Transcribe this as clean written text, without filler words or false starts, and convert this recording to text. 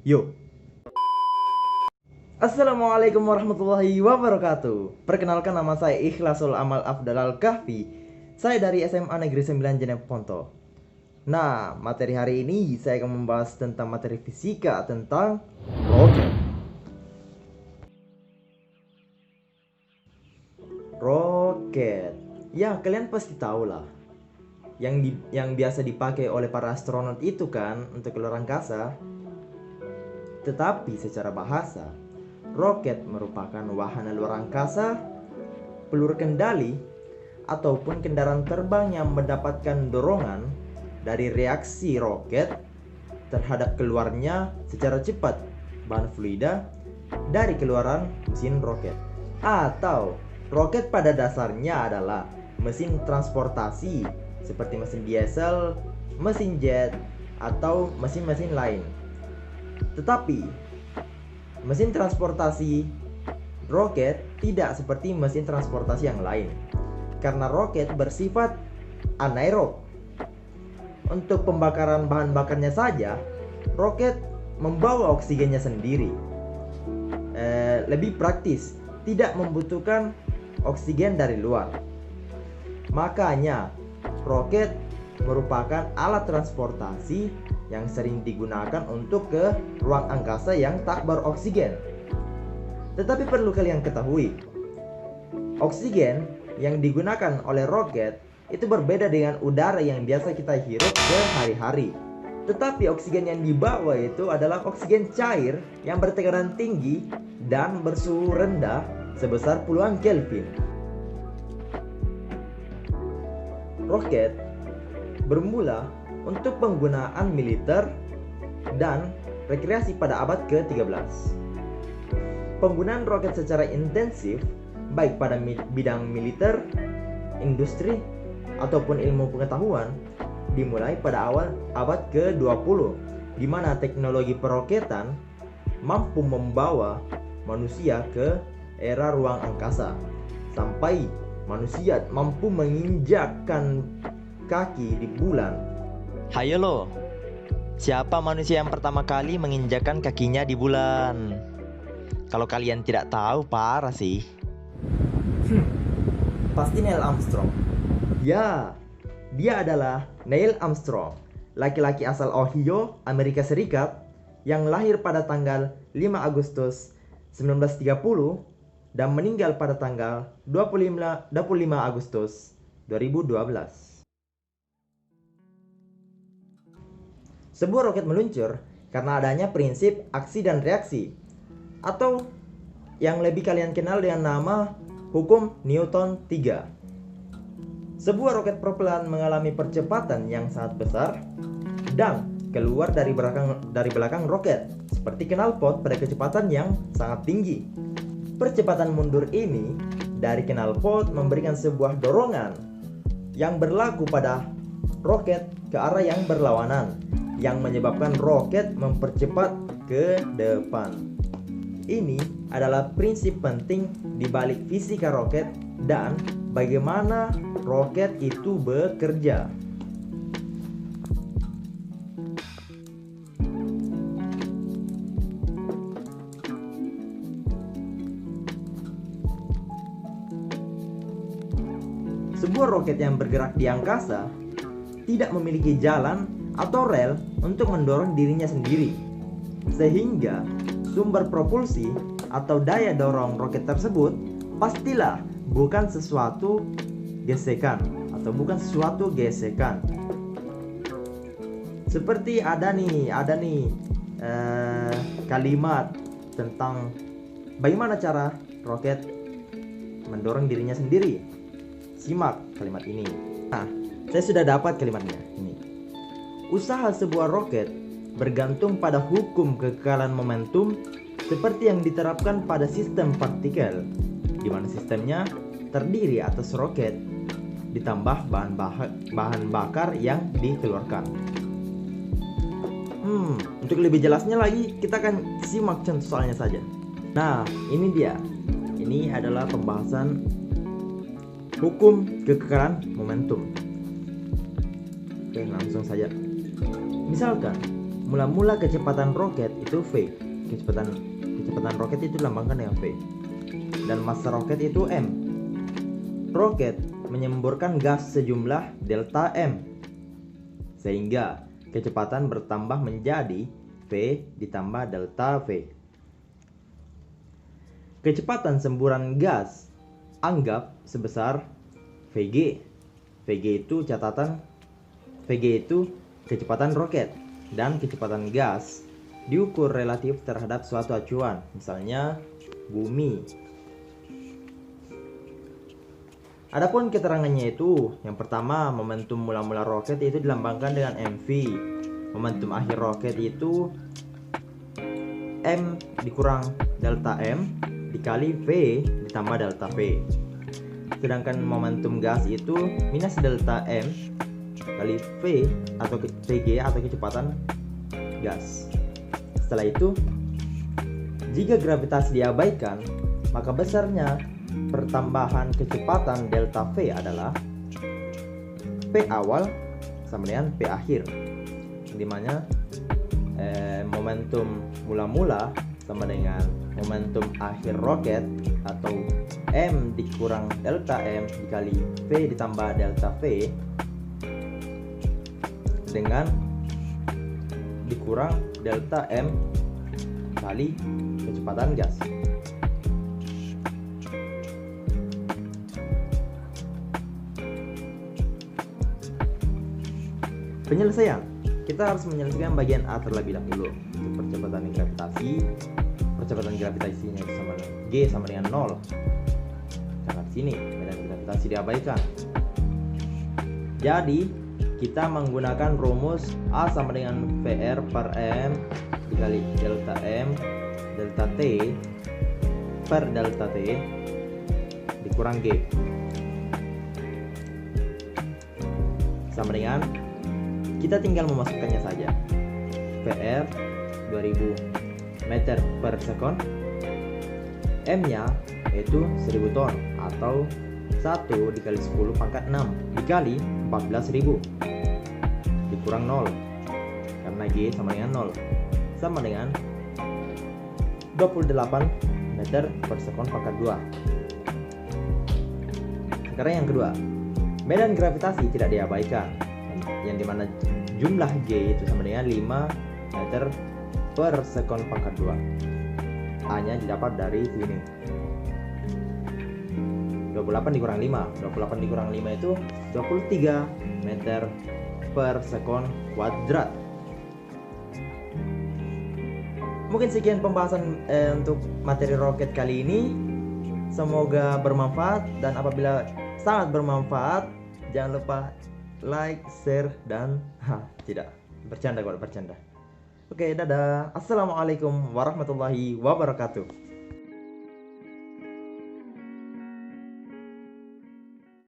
Yuk. Assalamualaikum warahmatullahi wabarakatuh. Perkenalkan, nama saya Ikhlasul Amal Afdalal Kahfi. Saya dari SMA Negeri 9 Jenep Ponto. Nah, materi hari ini saya akan membahas tentang materi fisika tentang roket. Roket. Ya, kalian pasti tahu lah. Yang biasa dipakai oleh para astronot itu kan untuk keluar angkasa. Tetapi secara bahasa, roket merupakan wahana luar angkasa, peluru kendali, ataupun kendaraan terbang yang mendapatkan dorongan dari reaksi roket terhadap keluarnya secara cepat bahan fluida dari keluaran mesin roket. Atau roket pada dasarnya adalah mesin transportasi seperti mesin diesel, mesin jet, atau mesin-mesin lain. Tetapi mesin transportasi roket tidak seperti mesin transportasi yang lain, karena roket bersifat anaerob. Untuk pembakaran bahan bakarnya saja, roket membawa oksigennya sendiri. Lebih praktis, tidak membutuhkan oksigen dari luar. Makanya, roket merupakan alat transportasi yang sering digunakan untuk ke ruang angkasa yang tak beroksigen. Tetapi perlu kalian ketahui, oksigen yang digunakan oleh roket itu berbeda dengan udara yang biasa kita hirup sehari-hari. Tetapi oksigen yang dibawa itu adalah oksigen cair yang bertekanan tinggi dan bersuhu rendah sebesar puluhan Kelvin. Roket bermula untuk penggunaan militer dan rekreasi pada abad ke-13. Penggunaan roket secara intensif baik pada bidang militer, industri, ataupun ilmu pengetahuan dimulai pada awal abad ke-20, di mana teknologi peroketan mampu membawa manusia ke era ruang angkasa sampai manusia mampu menginjakkan kaki di bulan. Hayo lo, siapa manusia yang pertama kali menginjakkan kakinya di bulan? Kalau kalian tidak tahu, parah sih. Pasti Neil Armstrong. Ya, dia adalah Neil Armstrong, laki-laki asal Ohio, Amerika Serikat, yang lahir pada tanggal 5 Agustus 1930 dan meninggal pada tanggal 25 Agustus 2012. Sebuah roket meluncur karena adanya prinsip aksi dan reaksi, atau yang lebih kalian kenal dengan nama hukum Newton 3. Sebuah roket propelan mengalami percepatan yang sangat besar dan keluar dari belakang roket seperti knalpot pada kecepatan yang sangat tinggi. Percepatan mundur ini dari knalpot memberikan sebuah dorongan yang berlaku pada roket ke arah yang berlawanan, yang menyebabkan roket mempercepat ke depan. Ini adalah prinsip penting di balik fisika roket dan bagaimana roket itu bekerja. Sebuah roket yang bergerak di angkasa tidak memiliki jalan atau rel untuk mendorong dirinya sendiri, sehingga sumber propulsi atau daya dorong roket tersebut pastilah bukan sesuatu gesekan. Seperti ada nih kalimat tentang bagaimana cara roket mendorong dirinya sendiri. Simak kalimat ini. Nah, saya sudah dapat kalimatnya ini. Usaha sebuah roket bergantung pada hukum kekekalan momentum seperti yang diterapkan pada sistem partikel, di mana sistemnya terdiri atas roket ditambah bahan bakar yang dikeluarkan. Untuk lebih jelasnya lagi, kita akan simak contoh soalnya saja. Nah, ini dia. Ini adalah pembahasan hukum kekekalan momentum. Oke, langsung saja. Misalkan mula-mula kecepatan roket itu V. Kecepatan roket itu dilambangkan dengan V. Dan massa roket itu M. Roket menyemburkan gas sejumlah delta M, sehingga kecepatan bertambah menjadi V ditambah delta V. Kecepatan semburan gas anggap sebesar Vg. Vg itu kecepatan roket, dan kecepatan gas diukur relatif terhadap suatu acuan, misalnya bumi. Adapun keterangannya itu, yang pertama, momentum mula-mula roket itu dilambangkan dengan mv. Momentum akhir roket itu m dikurang delta m dikali v ditambah delta v. Sedangkan momentum gas itu minus delta m kali v atau vg atau kecepatan gas. Setelah itu, jika gravitasi diabaikan, maka besarnya pertambahan kecepatan delta V adalah P awal sama dengan P akhir, di mana momentum mula-mula sama dengan momentum akhir roket, atau M dikurang delta M dikali V ditambah delta V dengan dikurang delta M kali kecepatan gas. Penyelesaian, kita harus menyelesaikan bagian A terlebih dahulu. Untuk percepatan gravitasinya itu sama dengan G sama dengan 0. Karena di sini medan gravitasi diabaikan. Jadi kita menggunakan rumus A sama dengan VR per M dikali delta M delta T per delta T dikurang G sama dengan, kita tinggal memasukkannya saja. VR 2000 meter per sekon, M nya yaitu 1000 ton atau 1 dikali 10 pangkat 6 dikali 14.000 dikurang 0, karena G sama dengan 0, sama dengan 28 meter per sekon pangkat 2. Sekarang yang kedua, medan gravitasi tidak diabaikan, yang dimana jumlah G itu sama dengan 5 meter per sekon pangkat 2. A nya didapat dari sini, 28 dikurang 5. 28 dikurang 5 itu 23 meter per sekon kuadrat. Mungkin sekian pembahasan untuk materi roket kali ini. Semoga bermanfaat, dan apabila sangat bermanfaat, jangan lupa like, share, dan tidak bercanda kalau bercanda. Oke, dadah. Assalamualaikum warahmatullahi wabarakatuh.